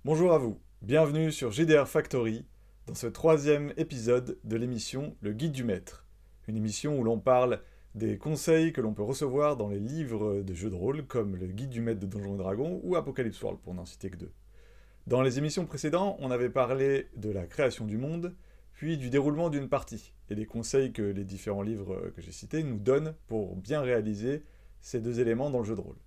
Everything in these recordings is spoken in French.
Bonjour à vous, bienvenue sur GDR Factory, dans ce troisième épisode de l'émission Le Guide du Maître, une émission où l'on parle des conseils que l'on peut recevoir dans les livres de jeux de rôle, comme le Guide du Maître de Donjons et Dragons ou Apocalypse World, pour n'en citer que deux. Dans les émissions précédentes, on avait parlé de la création du monde, puis du déroulement d'une partie, et des conseils que les différents livres que j'ai cités nous donnent pour bien réaliser ces deux éléments dans le jeu de rôle.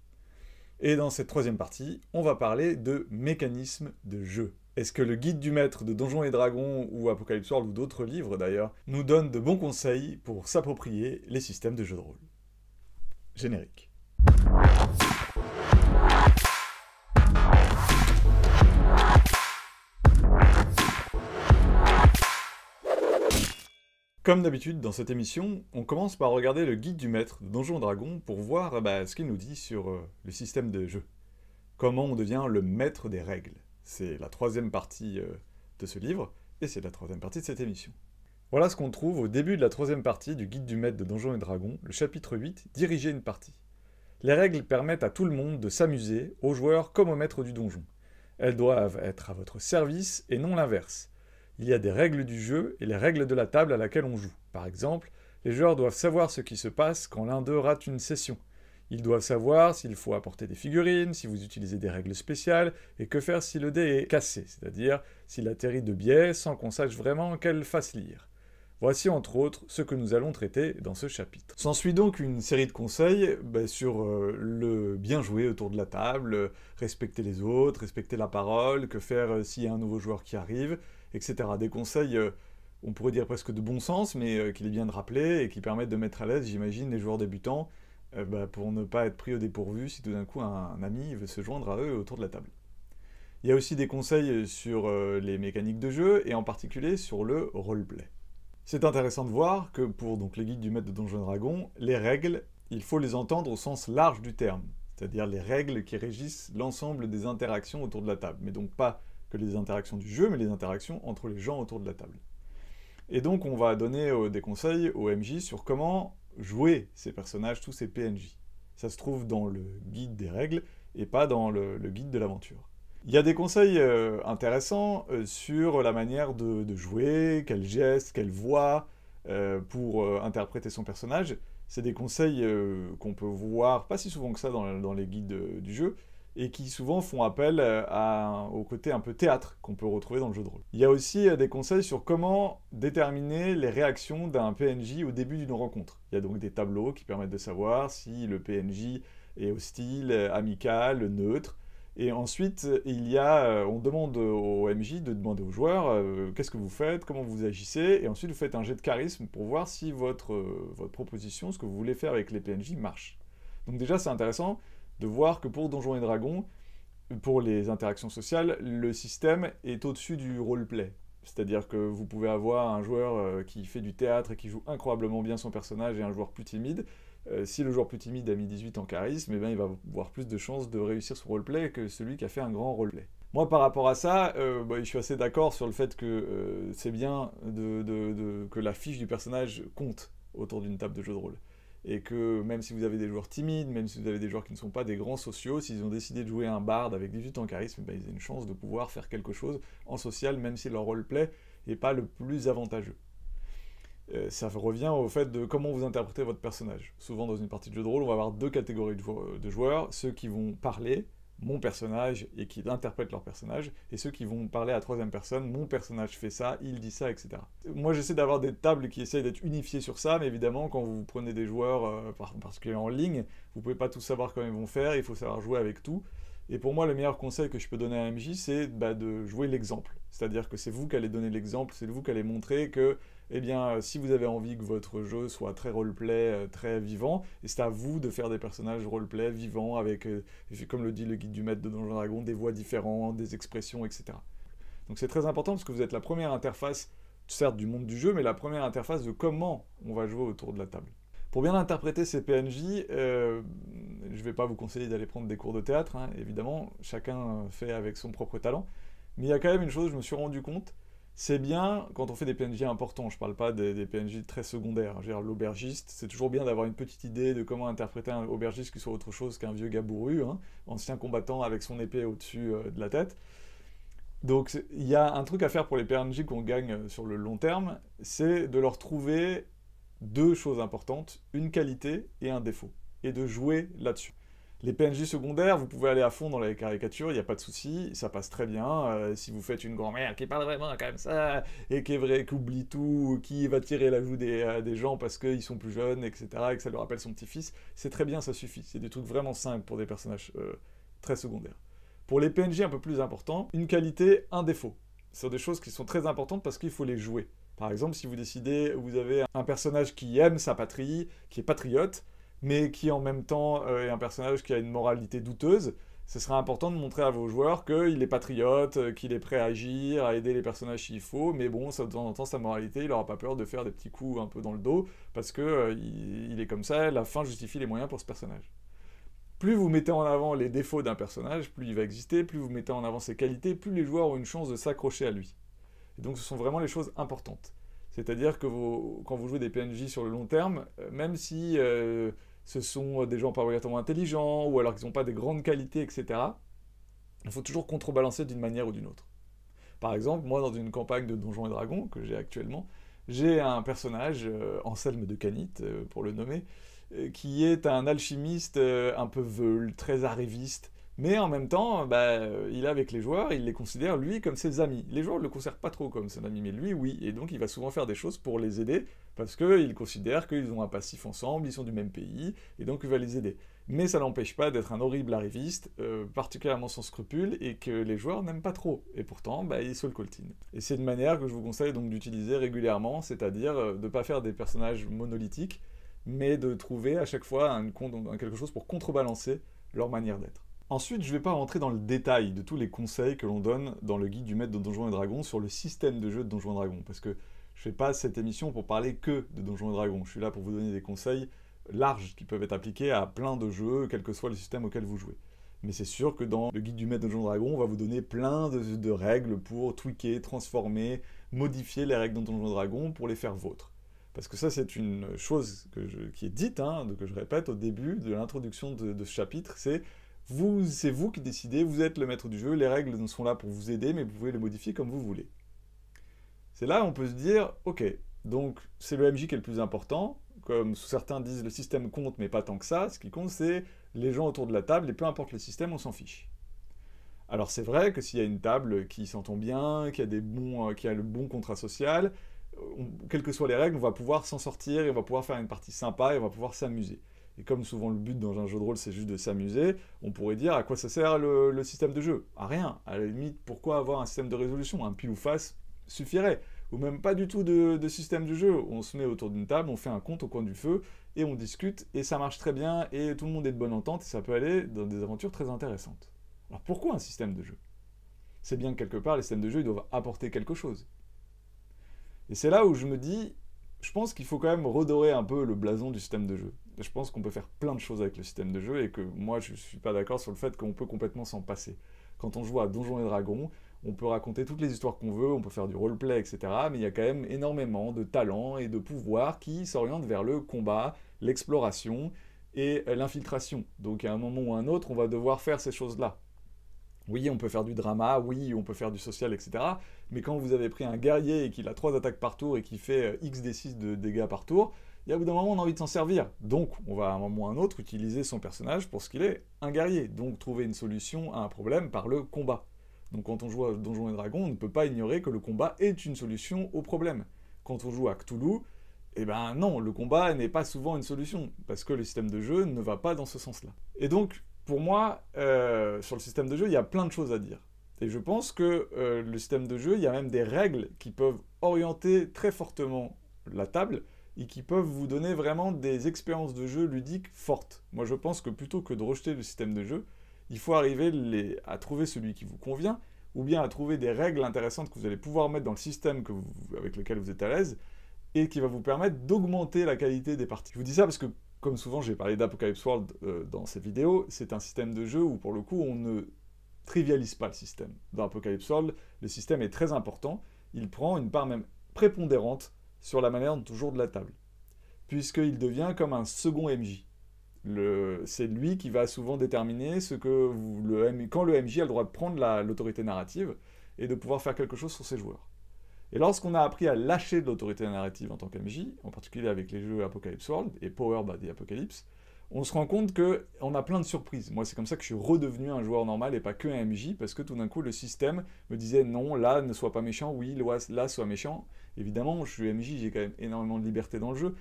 Et dans cette troisième partie, on va parler de mécanismes de jeu. Est-ce que le guide du maître de Donjons et Dragons ou Apocalypse World ou d'autres livres d'ailleurs nous donne de bons conseils pour s'approprier les systèmes de jeu de rôle? Générique. Comme d'habitude dans cette émission, on commence par regarder le guide du maître de Donjons et Dragons pour voir ce qu'il nous dit sur le système de jeu. Comment on devient le maître des règles. C'est la troisième partie de ce livre, et c'est la troisième partie de cette émission. Voilà ce qu'on trouve au début de la troisième partie du guide du maître de Donjons et Dragons, le chapitre 8, Diriger une partie. Les règles permettent à tout le monde de s'amuser, aux joueurs comme au maître du donjon. Elles doivent être à votre service et non l'inverse. Il y a des règles du jeu et les règles de la table à laquelle on joue. Par exemple, les joueurs doivent savoir ce qui se passe quand l'un d'eux rate une session. Ils doivent savoir s'il faut apporter des figurines, si vous utilisez des règles spéciales, et que faire si le dé est cassé, c'est-à-dire s'il atterrit de biais sans qu'on sache vraiment qu'elle fasse lire. Voici entre autres ce que nous allons traiter dans ce chapitre. S'ensuit donc une série de conseils sur le bien jouer autour de la table, respecter les autres, respecter la parole, que faire s'il y a un nouveau joueur qui arrive, etc. Des conseils, on pourrait dire presque de bon sens, mais qu'il est bien de rappeler et qui permettent de mettre à l'aise, j'imagine, les joueurs débutants, pour ne pas être pris au dépourvu si tout d'un coup un ami veut se joindre à eux autour de la table. Il y a aussi des conseils sur les mécaniques de jeu, et en particulier sur le roleplay. C'est intéressant de voir que pour les guides du maître de Donjons et Dragons, les règles, il faut les entendre au sens large du terme, c'est-à-dire les règles qui régissent l'ensemble des interactions autour de la table, mais donc pas que les interactions du jeu, mais les interactions entre les gens autour de la table. Et donc on va donner des conseils aux MJ sur comment jouer ces personnages, tous ces PNJ. Ça se trouve dans le guide des règles et pas dans le guide de l'aventure. Il y a des conseils intéressants sur la manière de jouer, quels gestes, quelles voix pour interpréter son personnage. C'est des conseils qu'on peut voir pas si souvent que ça dans les guides du jeu, et qui souvent font appel au côté un peu théâtre qu'on peut retrouver dans le jeu de rôle. Il y a aussi des conseils sur comment déterminer les réactions d'un PNJ au début d'une rencontre. Il y a donc des tableaux qui permettent de savoir si le PNJ est hostile, amical, neutre. Et ensuite, on demande au MJ de demander aux joueurs qu'est-ce que vous faites, comment vous agissez, et ensuite vous faites un jet de charisme pour voir si votre proposition, ce que vous voulez faire avec les PNJ, marche. Donc déjà, c'est intéressant de voir que pour Donjons et Dragons, pour les interactions sociales, le système est au-dessus du roleplay. C'est-à-dire que vous pouvez avoir un joueur qui fait du théâtre et qui joue incroyablement bien son personnage et un joueur plus timide. Si le joueur plus timide a mis 18 en charisme, il va avoir plus de chances de réussir son roleplay que celui qui a fait un grand roleplay. Moi, par rapport à ça, je suis assez d'accord sur le fait que c'est bien que la fiche du personnage compte autour d'une table de jeu de rôle. Et que même si vous avez des joueurs timides, même si vous avez des joueurs qui ne sont pas des grands sociaux, s'ils ont décidé de jouer un barde avec 18 en charisme, ils ont une chance de pouvoir faire quelque chose en social, même si leur roleplay n'est pas le plus avantageux. Ça revient au fait de comment vous interprétez votre personnage. Souvent dans une partie de jeu de rôle, on va avoir deux catégories de joueurs, ceux qui vont parler, mon personnage, et qui interprètent leur personnage, et ceux qui vont parler à troisième personne, mon personnage fait ça, il dit ça, etc. Moi j'essaie d'avoir des tables qui essayent d'être unifiées sur ça, mais évidemment quand vous prenez des joueurs, particulièrement en ligne, vous pouvez pas tout savoir comment ils vont faire, il faut savoir jouer avec tout. Et pour moi, le meilleur conseil que je peux donner à un MJ, c'est de jouer l'exemple. C'est-à-dire que c'est vous qui allez donner l'exemple, c'est vous qui allez montrer que, si vous avez envie que votre jeu soit très roleplay, très vivant, et c'est à vous de faire des personnages roleplay vivants avec, comme le dit le guide du maître de Donjons et Dragons, des voix différentes, des expressions, etc. Donc c'est très important parce que vous êtes la première interface, certes du monde du jeu, mais la première interface de comment on va jouer autour de la table. Pour bien interpréter ces PNJ, je ne vais pas vous conseiller d'aller prendre des cours de théâtre, hein, évidemment, chacun fait avec son propre talent, mais il y a quand même une chose, je me suis rendu compte, c'est bien quand on fait des PNJ importants, je ne parle pas des PNJ très secondaires, l'aubergiste, c'est toujours bien d'avoir une petite idée de comment interpréter un aubergiste qui soit autre chose qu'un vieux gars bourru, ancien combattant avec son épée au-dessus de la tête. Donc il y a un truc à faire pour les PNJ qu'on gagne sur le long terme, c'est de leur trouver deux choses importantes, une qualité et un défaut, et de jouer là-dessus. Les PNJ secondaires, vous pouvez aller à fond dans les caricatures, il n'y a pas de souci, ça passe très bien. Si vous faites une grand-mère qui parle vraiment comme ça, et qui est vrai, qui oublie tout, qui va tirer la joue des gens parce qu'ils sont plus jeunes, etc., et que ça leur rappelle son petit-fils, c'est très bien, ça suffit. C'est des trucs vraiment simples pour des personnages très secondaires. Pour les PNJ un peu plus importants, une qualité, un défaut. Ce sont des choses qui sont très importantes parce qu'il faut les jouer. Par exemple, si vous décidez, vous avez un personnage qui aime sa patrie, qui est patriote, mais qui en même temps est un personnage qui a une moralité douteuse, ce sera important de montrer à vos joueurs qu'il est patriote, qu'il est prêt à agir, à aider les personnages s'il faut, mais bon, ça, de temps en temps, sa moralité, il n'aura pas peur de faire des petits coups un peu dans le dos, parce que il est comme ça, la fin justifie les moyens pour ce personnage. Plus vous mettez en avant les défauts d'un personnage, plus il va exister, plus vous mettez en avant ses qualités, plus les joueurs ont une chance de s'accrocher à lui. Et donc ce sont vraiment les choses importantes. C'est-à-dire que quand vous jouez des PNJ sur le long terme, même si ce sont des gens pas obligatoirement intelligents, ou alors qu'ils n'ont pas des grandes qualités, etc., il faut toujours contrebalancer d'une manière ou d'une autre. Par exemple, moi dans une campagne de Donjons et Dragons que j'ai actuellement, j'ai un personnage, Anselme de Canit, pour le nommer, qui est un alchimiste un peu veule, très arriviste, mais en même temps, il est avec les joueurs, il les considère, lui, comme ses amis. Les joueurs ne le considèrent pas trop comme ses amis, mais lui, oui. Et donc, il va souvent faire des choses pour les aider, parce qu'il considère qu'ils ont un passif ensemble, ils sont du même pays, et donc il va les aider. Mais ça n'empêche pas d'être un horrible arriviste, particulièrement sans scrupules, et que les joueurs n'aiment pas trop. Et pourtant, il se le coltine. Et c'est une manière que je vous conseille donc d'utiliser régulièrement, c'est-à-dire de ne pas faire des personnages monolithiques, mais de trouver à chaque fois quelque chose pour contrebalancer leur manière d'être. Ensuite, je ne vais pas rentrer dans le détail de tous les conseils que l'on donne dans le guide du maître de Donjons et Dragons sur le système de jeu de Donjons et Dragons, parce que je ne fais pas cette émission pour parler que de Donjons et Dragons. Je suis là pour vous donner des conseils larges qui peuvent être appliqués à plein de jeux, quel que soit le système auquel vous jouez. Mais c'est sûr que dans le guide du maître de Donjons et Dragons, on va vous donner plein de règles pour tweaker, transformer, modifier les règles de Donjons et Dragons pour les faire vôtres. Parce que ça, c'est une chose qui est dite, que je répète au début de l'introduction de ce chapitre, c'est vous qui décidez, vous êtes le maître du jeu, les règles sont là pour vous aider, mais vous pouvez les modifier comme vous voulez. C'est là où on peut se dire, ok, donc c'est le MJ qui est le plus important, comme certains disent le système compte, mais pas tant que ça, ce qui compte c'est les gens autour de la table, et peu importe le système, on s'en fiche. Alors c'est vrai que s'il y a une table qui s'entend bien, qui a le bon contrat social, quelles que soient les règles, on va pouvoir s'en sortir, et on va pouvoir faire une partie sympa, et on va pouvoir s'amuser. Et comme souvent le but dans un jeu de rôle c'est juste de s'amuser, on pourrait dire à quoi ça sert le système de jeu? À rien. À la limite, pourquoi avoir un système de résolution? Un pile ou face suffirait. Ou même pas du tout de système de jeu. On se met autour d'une table, on fait un compte au coin du feu, et on discute, et ça marche très bien, et tout le monde est de bonne entente, et ça peut aller dans des aventures très intéressantes. Alors pourquoi un système de jeu? C'est bien que quelque part les systèmes de jeu ils doivent apporter quelque chose. Et c'est là où je me dis, je pense qu'il faut quand même redorer un peu le blason du système de jeu. Et je pense qu'on peut faire plein de choses avec le système de jeu et que moi je ne suis pas d'accord sur le fait qu'on peut complètement s'en passer. Quand on joue à Donjons et Dragons, on peut raconter toutes les histoires qu'on veut, on peut faire du roleplay, etc. Mais il y a quand même énormément de talents et de pouvoirs qui s'orientent vers le combat, l'exploration et l'infiltration. Donc à un moment ou à un autre, on va devoir faire ces choses-là. Oui, on peut faire du drama, oui, on peut faire du social, etc. Mais quand vous avez pris un guerrier et qu'il a 3 attaques par tour et qu'il fait X D6 de dégâts par tour, il y a au bout d'un moment on a envie de s'en servir. Donc on va à un moment ou à un autre utiliser son personnage pour ce qu'il est, un guerrier. Donc trouver une solution à un problème par le combat. Donc quand on joue à Donjons et Dragons, on ne peut pas ignorer que le combat est une solution au problème. Quand on joue à Cthulhu, eh ben non, le combat n'est pas souvent une solution, parce que le système de jeu ne va pas dans ce sens-là. Et donc, pour moi, sur le système de jeu, il y a plein de choses à dire. Et je pense que le système de jeu, il y a même des règles qui peuvent orienter très fortement la table et qui peuvent vous donner vraiment des expériences de jeu ludiques fortes. Moi, je pense que plutôt que de rejeter le système de jeu, il faut arriver à trouver celui qui vous convient, ou bien à trouver des règles intéressantes que vous allez pouvoir mettre dans le système avec lequel vous êtes à l'aise, et qui va vous permettre d'augmenter la qualité des parties. Je vous dis ça parce que, comme souvent j'ai parlé d'Apocalypse World dans ces vidéos, c'est un système de jeu où pour le coup on ne trivialise pas le système. Dans Apocalypse World, le système est très important, il prend une part même prépondérante sur la manière dont on joue de la table, puisqu'il devient comme un second MJ. C'est lui qui va souvent déterminer quand le MJ a le droit de prendre l'autorité narrative, et de pouvoir faire quelque chose sur ses joueurs. Et lorsqu'on a appris à lâcher de l'autorité narrative en tant qu'MJ, en particulier avec les jeux Apocalypse World et Power by the Apocalypse, on se rend compte qu'on a plein de surprises. Moi, c'est comme ça que je suis redevenu un joueur normal et pas que un MJ, parce que tout d'un coup, le système me disait non, là, ne sois pas méchant, oui, là, sois méchant. Évidemment, je suis MJ, j'ai quand même énormément de liberté dans le jeu,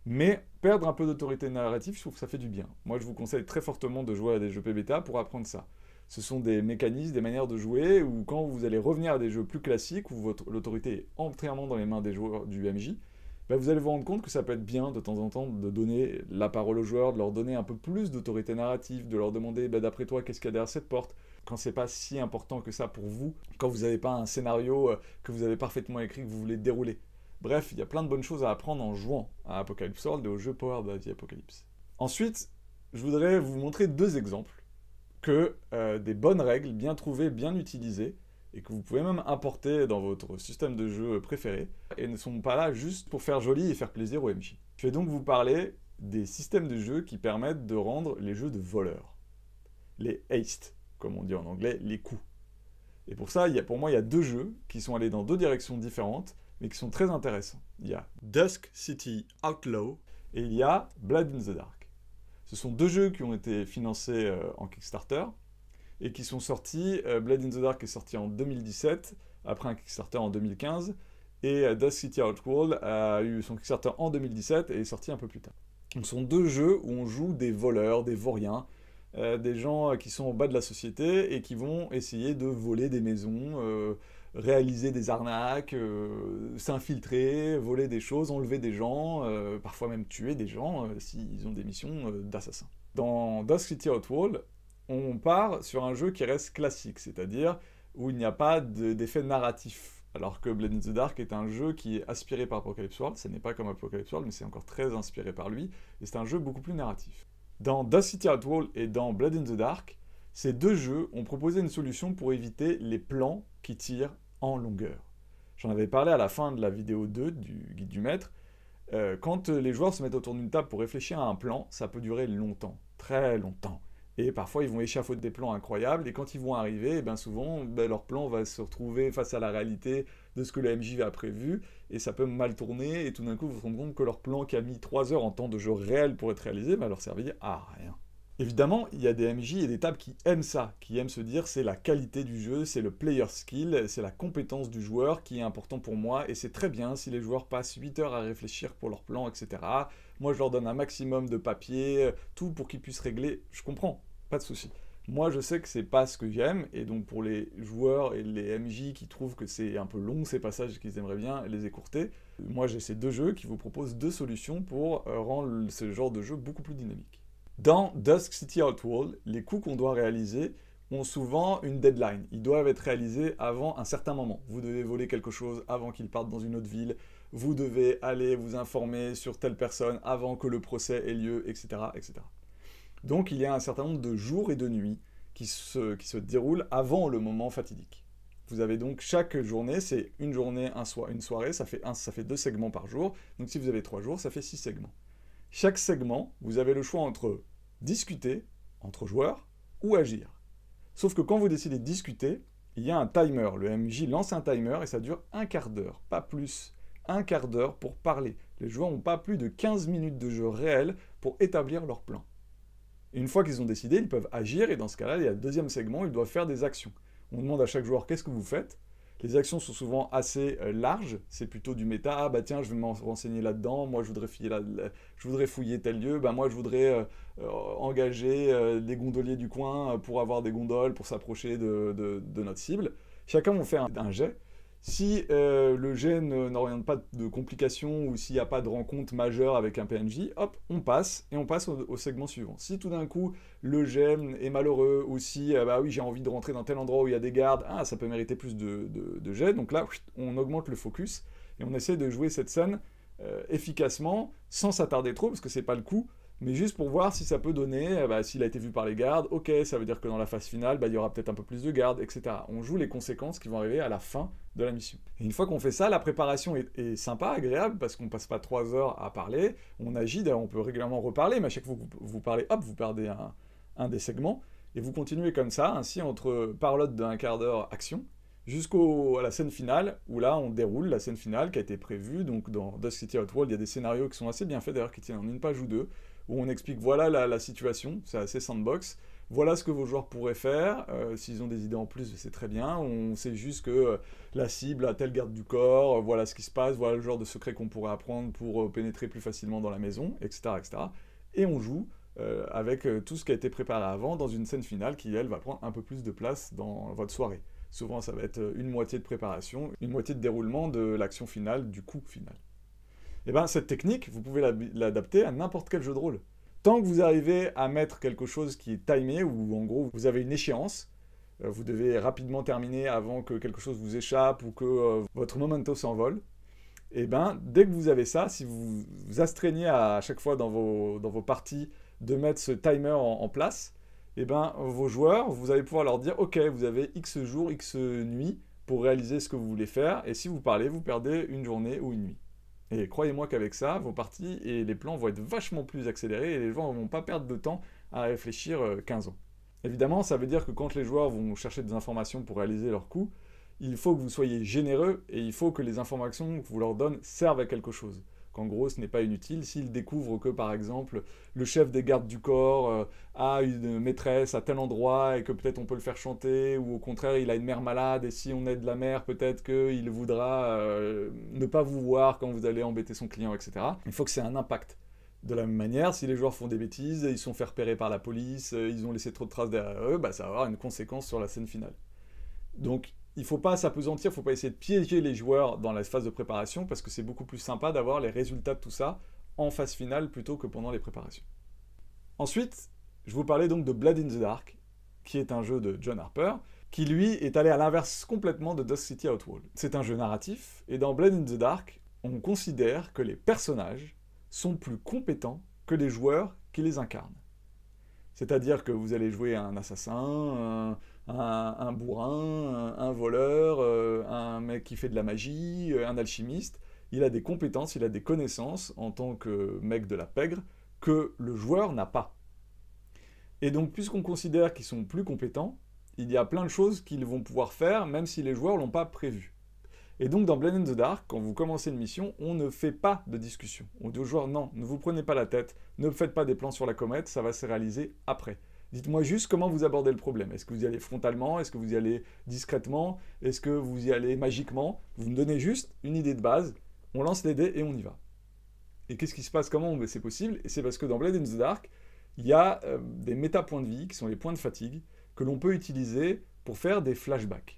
mais perdre un peu d'autorité narrative, je trouve que ça fait du bien. Moi, je vous conseille très fortement de jouer à des jeux PBTA pour apprendre ça. Ce sont des mécanismes, des manières de jouer, où quand vous allez revenir à des jeux plus classiques, où l'autorité est entièrement dans les mains des joueurs du MJ, ben vous allez vous rendre compte que ça peut être bien de temps en temps de donner la parole aux joueurs, de leur donner un peu plus d'autorité narrative, de leur demander ben, d'après toi qu'est-ce qu'il y a derrière cette porte, quand c'est pas si important que ça pour vous, quand vous n'avez pas un scénario que vous avez parfaitement écrit, que vous voulez dérouler. Bref, il y a plein de bonnes choses à apprendre en jouant à Apocalypse World et au jeu Power by the Apocalypse. Ensuite, je voudrais vous montrer deux exemples que des bonnes règles, bien trouvées, bien utilisées, et que vous pouvez même importer dans votre système de jeu préféré, et ne sont pas là juste pour faire joli et faire plaisir aux MJ. Je vais donc vous parler des systèmes de jeu qui permettent de rendre les jeux de voleurs. Les haste, comme on dit en anglais, les coups. Et pour ça, pour moi, il y a deux jeux qui sont allés dans deux directions différentes, mais qui sont très intéressants. Il y a Dusk City Outlaw, et il y a Blood in the Dark. Ce sont deux jeux qui ont été financés en Kickstarter, et qui sont sortis. Blood in the Dark est sorti en 2017, après un Kickstarter en 2015, et Dusk City Outlaw a eu son Kickstarter en 2017 et est sorti un peu plus tard. Donc ce sont deux jeux où on joue des voleurs, des vauriens, des gens qui sont au bas de la société et qui vont essayer de voler des maisons, réaliser des arnaques, s'infiltrer, voler des choses, enlever des gens, parfois même tuer des gens s'ils ont des missions d'assassins. Dans Dusk City Outlaw, on part sur un jeu qui reste classique, c'est-à-dire où il n'y a pas d'effet narratif. Alors que Blood in the Dark est un jeu qui est aspiré par Apocalypse World, ce n'est pas comme Apocalypse World, mais c'est encore très inspiré par lui, et c'est un jeu beaucoup plus narratif. Dans Dusk City Outlaw et dans Blood in the Dark, ces deux jeux ont proposé une solution pour éviter les plans qui tirent en longueur. J'en avais parlé à la fin de la vidéo 2 du guide du maître. Quand les joueurs se mettent autour d'une table pour réfléchir à un plan, ça peut durer longtemps, très longtemps. Et parfois, ils vont échafauder des plans incroyables, et quand ils vont arriver, et bien souvent, leur plan va se retrouver face à la réalité de ce que le MJ a prévu, et ça peut mal tourner, et tout d'un coup, vous vous rendez compte que leur plan qui a mis 3 heures en temps de jeu réel pour être réalisé, leur servir à rien. Évidemment, il y a des MJ et des tables qui aiment ça, qui aiment se dire c'est la qualité du jeu, c'est le player skill, c'est la compétence du joueur qui est important pour moi, et c'est très bien si les joueurs passent 8 heures à réfléchir pour leur plan, etc. Moi, je leur donne un maximum de papier, tout pour qu'ils puissent régler, je comprends. Pas de souci. Moi, je sais que c'est pas ce que j'aime, et donc pour les joueurs et les MJ qui trouvent que c'est un peu long ces passages qu'ils aimeraient bien les écourter, moi j'ai ces deux jeux qui vous proposent deux solutions pour rendre ce genre de jeu beaucoup plus dynamique. Dans Dusk City Outlaw, les coups qu'on doit réaliser ont souvent une deadline. Ils doivent être réalisés avant un certain moment. Vous devez voler quelque chose avant qu'ils partent dans une autre ville, vous devez aller vous informer sur telle personne avant que le procès ait lieu, etc., etc. Donc il y a un certain nombre de jours et de nuits qui se déroulent avant le moment fatidique. Vous avez donc chaque journée, c'est une journée, une soirée, ça fait 2 segments par jour. Donc si vous avez 3 jours, ça fait 6 segments. Chaque segment, vous avez le choix entre discuter, entre joueurs, ou agir. Sauf que quand vous décidez de discuter, il y a un timer. Le MJ lance un timer et ça dure un quart d'heure, pas plus. Un quart d'heure pour parler. Les joueurs n'ont pas plus de 15 minutes de jeu réel pour établir leur plan. Et une fois qu'ils ont décidé, ils peuvent agir, et dans ce cas-là, il y a le deuxième segment, ils doivent faire des actions. On demande à chaque joueur qu'est-ce que vous faites. Les actions sont souvent assez larges, c'est plutôt du méta, ah bah tiens, je vais me renseigner là-dedans, moi je voudrais fouiller tel lieu, bah moi je voudrais engager des gondoliers du coin pour avoir des gondoles, pour s'approcher de notre cible. Chacun va faire un jet. Si le jet n'oriente pas de complications ou s'il n'y a pas de rencontre majeure avec un PNJ, hop, on passe, et on passe au segment suivant. Si tout d'un coup, le jet est malheureux, ou si, bah oui, j'ai envie de rentrer dans tel endroit où il y a des gardes, ah, ça peut mériter plus de jets, donc là, on augmente le focus, et on essaie de jouer cette scène efficacement, sans s'attarder trop, parce que c'est pas le coup, mais juste pour voir si ça peut donner, s'il a été vu par les gardes, ok, ça veut dire que dans la phase finale, il y aura peut-être un peu plus de gardes, etc. On joue les conséquences qui vont arriver à la fin de la mission. Et une fois qu'on fait ça, la préparation est sympa, agréable, parce qu'on passe pas 3 heures à parler, on agit, d'ailleurs on peut régulièrement reparler, mais à chaque fois que vous parlez, hop, vous perdez un des segments, et vous continuez comme ça, ainsi entre parlotte d'un quart d'heure, action, jusqu'à la scène finale, où là on déroule la scène finale qui a été prévue. Donc dans Dusk City Outworld, il y a des scénarios qui sont assez bien faits d'ailleurs, qui tiennent en une page ou deux, où on explique voilà la situation, c'est assez sandbox, voilà ce que vos joueurs pourraient faire, s'ils ont des idées en plus, c'est très bien, on sait juste que la cible a telle garde du corps, voilà ce qui se passe, voilà le genre de secret qu'on pourrait apprendre pour pénétrer plus facilement dans la maison, etc. etc. Et on joue avec tout ce qui a été préparé avant dans une scène finale qui, elle, va prendre un peu plus de place dans votre soirée. Souvent, ça va être une moitié de préparation, une moitié de déroulement de l'action finale, du coup final. Et bien, cette technique, vous pouvez l'adapter à n'importe quel jeu de rôle. Tant que vous arrivez à mettre quelque chose qui est timé, ou en gros, vous avez une échéance, vous devez rapidement terminer avant que quelque chose vous échappe ou que votre memento s'envole, et bien, dès que vous avez ça, si vous vous astreignez à chaque fois dans vos parties de mettre ce timer en place, et ben vos joueurs, vous allez pouvoir leur dire « Ok, vous avez X jours, X nuits pour réaliser ce que vous voulez faire, et si vous parlez, vous perdez une journée ou une nuit. » Et croyez-moi qu'avec ça, vos parties et les plans vont être vachement plus accélérés, et les joueurs ne vont pas perdre de temps à réfléchir 15 ans. Évidemment, ça veut dire que quand les joueurs vont chercher des informations pour réaliser leur coup, il faut que vous soyez généreux et il faut que les informations que vous leur donnez servent à quelque chose. Qu'en gros, ce n'est pas inutile. S'ils découvrent que, par exemple, le chef des gardes du corps a une maîtresse à tel endroit et que peut-être on peut le faire chanter, ou au contraire, il a une mère malade et si on aide la mère, peut-être qu'il voudra ne pas vous voir quand vous allez embêter son client, etc. Il faut que c'est un impact. De la même manière, si les joueurs font des bêtises, ils sont fait repérer par la police, ils ont laissé trop de traces derrière eux, bah, ça va avoir une conséquence sur la scène finale. Donc, il ne faut pas s'apesantir, il ne faut pas essayer de piéger les joueurs dans la phase de préparation, parce que c'est beaucoup plus sympa d'avoir les résultats de tout ça en phase finale plutôt que pendant les préparations. Ensuite, je vous parlais donc de Blood in the Dark, qui est un jeu de John Harper, qui lui est allé à l'inverse complètement de Dusk City Outworld. C'est un jeu narratif, et dans Blood in the Dark, on considère que les personnages sont plus compétents que les joueurs qui les incarnent. C'est-à-dire que vous allez jouer un assassin, un bourrin, un voleur, un mec qui fait de la magie, un alchimiste. Il a des compétences, il a des connaissances en tant que mec de la pègre que le joueur n'a pas. Et donc, puisqu'on considère qu'ils sont plus compétents, il y a plein de choses qu'ils vont pouvoir faire, même si les joueurs ne l'ont pas prévu. Et donc, dans Blood in the Dark, quand vous commencez une mission, on ne fait pas de discussion. On dit aux joueurs, non, ne vous prenez pas la tête, ne faites pas des plans sur la comète, ça va se réaliser après. Dites-moi juste comment vous abordez le problème. Est-ce que vous y allez frontalement? Est-ce que vous y allez discrètement? Est-ce que vous y allez magiquement? Vous me donnez juste une idée de base, on lance les dés et on y va. Et qu'est-ce qui se passe? Comment c'est possible? Et c'est parce que dans Blood in the Dark, il y a des méta-points de vie, qui sont les points de fatigue, que l'on peut utiliser pour faire des flashbacks.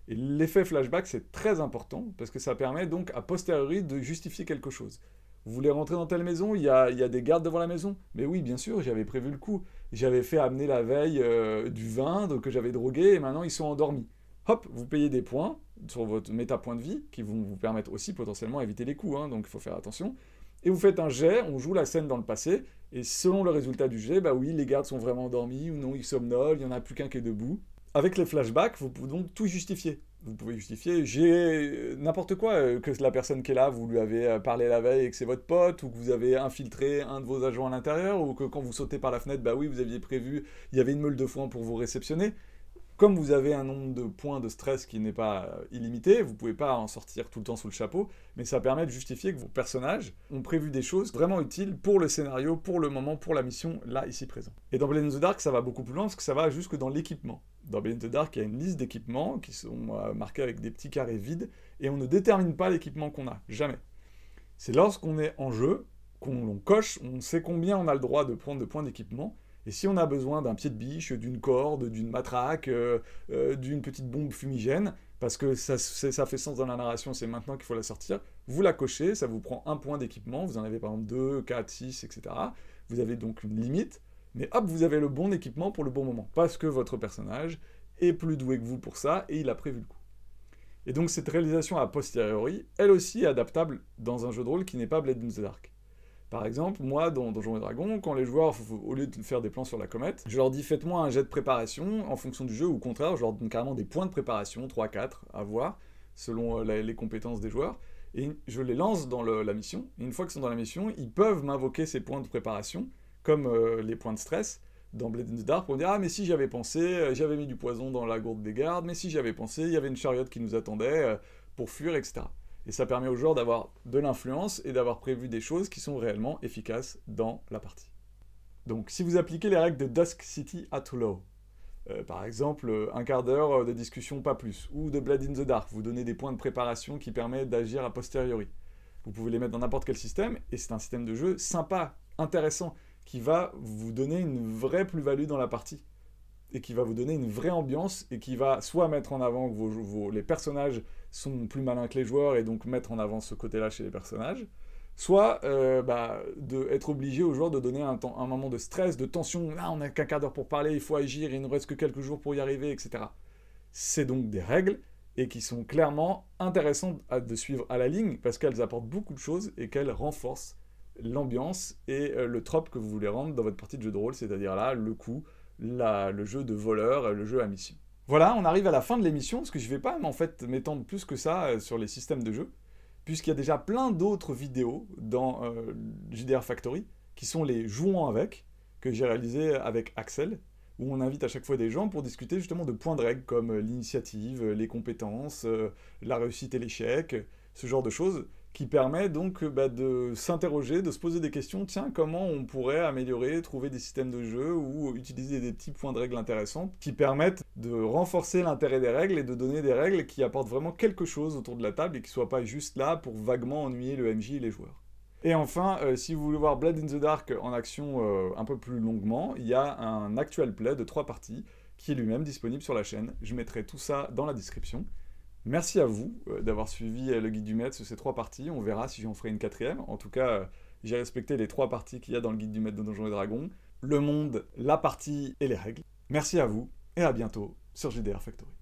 Et l'effet flashback, c'est très important, parce que ça permet donc, a posteriori, de justifier quelque chose. Vous voulez rentrer dans telle maison, il y a des gardes devant la maison? Mais oui, bien sûr, j'avais prévu le coup. J'avais fait amener la veille du vin que j'avais drogué, et maintenant ils sont endormis. Hop, vous payez des points sur votre méta-point de vie, qui vont vous permettre aussi potentiellement d'éviter les coups, donc il faut faire attention. Et vous faites un jet, on joue la scène dans le passé, et selon le résultat du jet, bah oui, les gardes sont vraiment endormis, ou non, ils somnolent, il n'y en a plus qu'un qui est debout. Avec les flashbacks, vous pouvez donc tout justifier. Vous pouvez justifier, j'ai n'importe quoi, que la personne qui est là, vous lui avez parlé la veille et que c'est votre pote, ou que vous avez infiltré un de vos agents à l'intérieur, ou que quand vous sautez par la fenêtre, bah oui, vous aviez prévu, il y avait une meule de foin pour vous réceptionner. Comme vous avez un nombre de points de stress qui n'est pas illimité, vous ne pouvez pas en sortir tout le temps sous le chapeau, mais ça permet de justifier que vos personnages ont prévu des choses vraiment utiles pour le scénario, pour le moment, pour la mission, là, ici, présent. Et dans Blade in the Dark, ça va beaucoup plus loin, parce que ça va jusque dans l'équipement. Dans Blade in the Dark, il y a une liste d'équipements qui sont marqués avec des petits carrés vides, et on ne détermine pas l'équipement qu'on a, jamais. C'est lorsqu'on est en jeu, qu'on coche, on sait combien on a le droit de prendre de points d'équipement, et si on a besoin d'un pied de biche, d'une corde, d'une matraque, d'une petite bombe fumigène, parce que ça fait sens dans la narration, c'est maintenant qu'il faut la sortir, vous la cochez, ça vous prend un point d'équipement, vous en avez par exemple 2, 4, 6, etc. Vous avez donc une limite, mais hop, vous avez le bon équipement pour le bon moment, parce que votre personnage est plus doué que vous pour ça, et il a prévu le coup. Et donc cette réalisation a posteriori, elle aussi est adaptable dans un jeu de rôle qui n'est pas Blade in the Dark. Par exemple, moi, dans Donjons et Dragons, quand les joueurs, au lieu de faire des plans sur la comète, je leur dis faites-moi un jet de préparation en fonction du jeu, ou au contraire, je leur donne carrément des points de préparation, 3, 4, à voir, selon les compétences des joueurs, et je les lance dans la mission, et une fois qu'ils sont dans la mission, ils peuvent m'invoquer ces points de préparation, comme les points de stress, dans Blade in the Dark pour dire « Ah, mais si j'avais pensé, j'avais mis du poison dans la gourde des gardes, mais si j'avais pensé, il y avait une chariote qui nous attendait pour fuir, etc. » Et ça permet aux joueurs d'avoir de l'influence et d'avoir prévu des choses qui sont réellement efficaces dans la partie. Donc, si vous appliquez les règles de Dusk City at Low, par exemple, un quart d'heure de discussion, pas plus, ou de Blade in the Dark, vous donnez des points de préparation qui permettent d'agir a posteriori. Vous pouvez les mettre dans n'importe quel système, et c'est un système de jeu sympa, intéressant, qui va vous donner une vraie plus-value dans la partie, et qui va vous donner une vraie ambiance, et qui va soit mettre en avant que les personnages sont plus malins que les joueurs, et donc mettre en avant ce côté-là chez les personnages, soit être obligé aux joueurs de donner un moment de stress, de tension, là on n'a qu'un quart d'heure pour parler, il faut agir, il ne reste que quelques jours pour y arriver, etc. C'est donc des règles, et qui sont clairement intéressantes de suivre à la ligne, parce qu'elles apportent beaucoup de choses, et qu'elles renforcent l'ambiance et le trope que vous voulez rendre dans votre partie de jeu de rôle, c'est-à-dire là, le coup, le jeu de voleur, le jeu à mission. Voilà, on arrive à la fin de l'émission, parce que je ne vais pas en fait m'étendre plus que ça sur les systèmes de jeu, puisqu'il y a déjà plein d'autres vidéos dans JDR Factory, qui sont les Jouons avec, que j'ai réalisé avec Axel, où on invite à chaque fois des gens pour discuter justement de points de règle, comme l'initiative, les compétences, la réussite et l'échec, ce genre de choses, qui permet donc de s'interroger, de se poser des questions, tiens, comment on pourrait améliorer, trouver des systèmes de jeu, ou utiliser des petits points de règle intéressants, qui permettent de renforcer l'intérêt des règles, et de donner des règles qui apportent vraiment quelque chose autour de la table, et qui ne soient pas juste là pour vaguement ennuyer le MJ et les joueurs. Et enfin, si vous voulez voir Blade in the Dark en action un peu plus longuement, il y a un actual play de 3 parties, qui est lui-même disponible sur la chaîne. Je mettrai tout ça dans la description. Merci à vous d'avoir suivi le guide du maître sur ces 3 parties. On verra si j'en ferai une 4e. En tout cas, j'ai respecté les 3 parties qu'il y a dans le guide du maître de Donjons et Dragons. Le monde, la partie et les règles. Merci à vous et à bientôt sur JDR Factory.